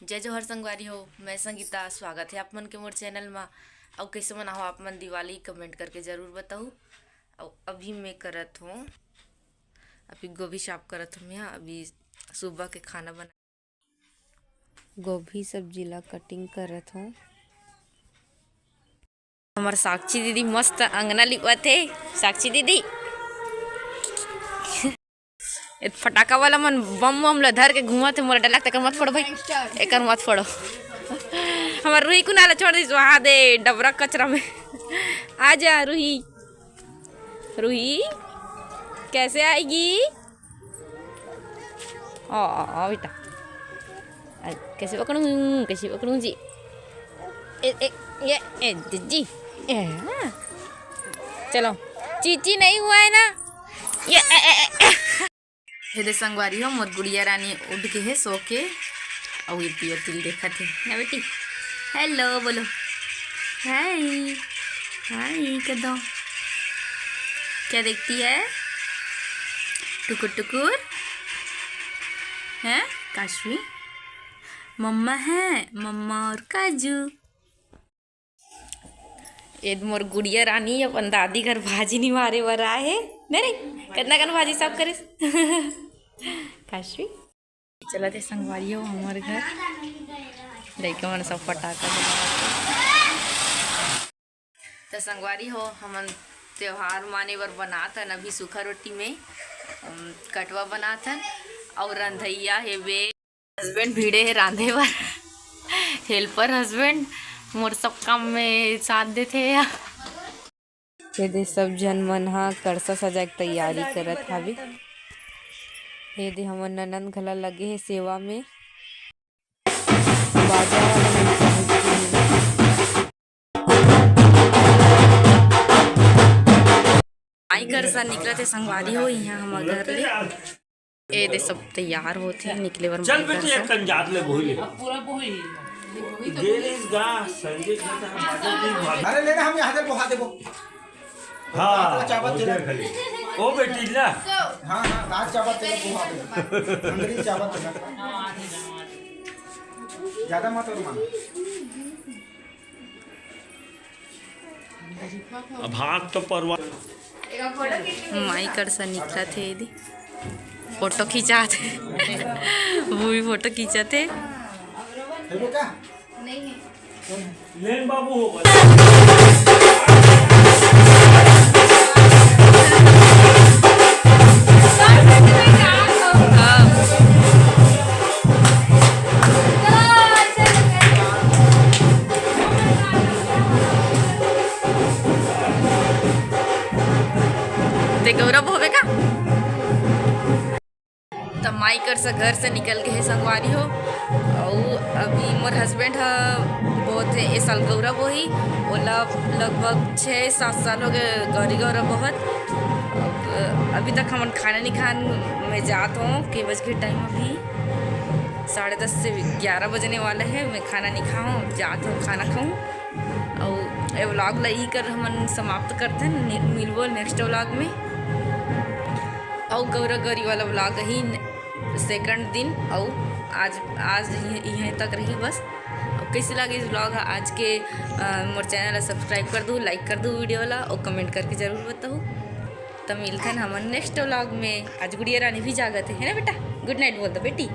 जय जोहर संगवारी हो। मैं संगीता, स्वागत है आप मन के मोर चैनल में। और कैसे मना हो आप मन दिवाली, कमेंट करके ज़रूर बताओ। और अभी मैं करत हूँ, अभी गोभी साफ करत हूँ। यहाँ अभी सुबह के खाना बना, गोभी सब्जी ला कटिंग करत हूँ। हमार साक्षी दीदी मस्त अंगना लिपत है। साक्षी दीदी फटाका वाला मन बम बम ला धर के घूमत है। मोर डर लगता मत फोड़ो भाई, एक मत फोड़ो। हमार रूही कुनाला छोड़ दी वहाँ दे डबरा कचरा में। आ जा रूही, रूही कैसे आएगी? ओ बेटा कैसे पकड़ूं, कैसे पकड़ूं जी? ये जी चलो, चीची नहीं हुआ है ना ये संगवारी हो। मोर गुड़िया रानी उठ के है सो के, और ये पियर तिल देखा थे ना बेटी। हेलो बोलो, हाय हाय कर दो। क्या देखती है? टुकुर टुकुर है काशवी। मम्मा है, मम्मा और काजू। ये मोर गुड़िया रानी अपन दादी घर भाजी नहीं मारे वर आए है। नहीं कितना कन भाजी सब करे काशवी। चला थे संगवारी हो हमारे घर, लड़के मन सब पटाखा तो संगवारी हो। हम त्योहार माने बर बनाथन अभी सूखा रोटी में कटवा बनाथन। और रंधैया है वे हस्बैंड भीड़े है रांधे बर। हेल्पर हस्बैंड मोर सब काम में साथ देते हैं। ये दे सब जन मन हा करसा सजा के तैयारी करत हवे। ये दे हमर ननंद घला लगे है सेवा में। बाजा आई करसा निकला थे संगवारी हो यहाँ हमार घर ले। ये दे सब तैयार होते निकले बर। चल बेटी एक कंजात ले भोई पूरा भोई गेलिस गा संजय अरे लेना हम यहां से बहा देबो। हां चावल चला खाली ओ बेटी ला। हां हां दाल चावल चला बहा दे। अंदर चावल चला ज्यादा मत और मान। अब हाथ तो परवा माई कर सा निकला थे। यदि फोटो खींचा थे वो भी फोटो खींचा थे। लेन बाबू हो गौरव होवे का। तो माई कर से घर से निकल के है संगवारी हो। और अभी मोर हस्बैंड बहुत है ये साल गौरव हो ही ओला लगभग 6-7 साल हो गए गौरी गौरव बहुत। अभी तक हम खाना नहीं खान मैं जात हूँ कि बज के टाइम अभी 10:30 से 11 बजने वाला है। मैं खाना नहीं खाऊँ, जात हूँ खाना खाऊँ। और ये व्लॉग ला ही कर हम समाप्त करते हैं। मिलबो नेक्स्ट व्लॉग में। और गौरव गौरी वाला व्लॉग ही सेकंड दिन और आज यहीं तक रही बस। और कैसे लगे इस व्लॉग आज के मोर चैनल सब्सक्राइब कर दो, लाइक कर दो वीडियो वाला, और कमेंट करके ज़रूर बताओ। तो मिलते हैं हम नेक्स्ट व्लॉग में। आज गुड़िया रानी भी जागत है ना बेटा। गुड नाइट बोल दो बेटी।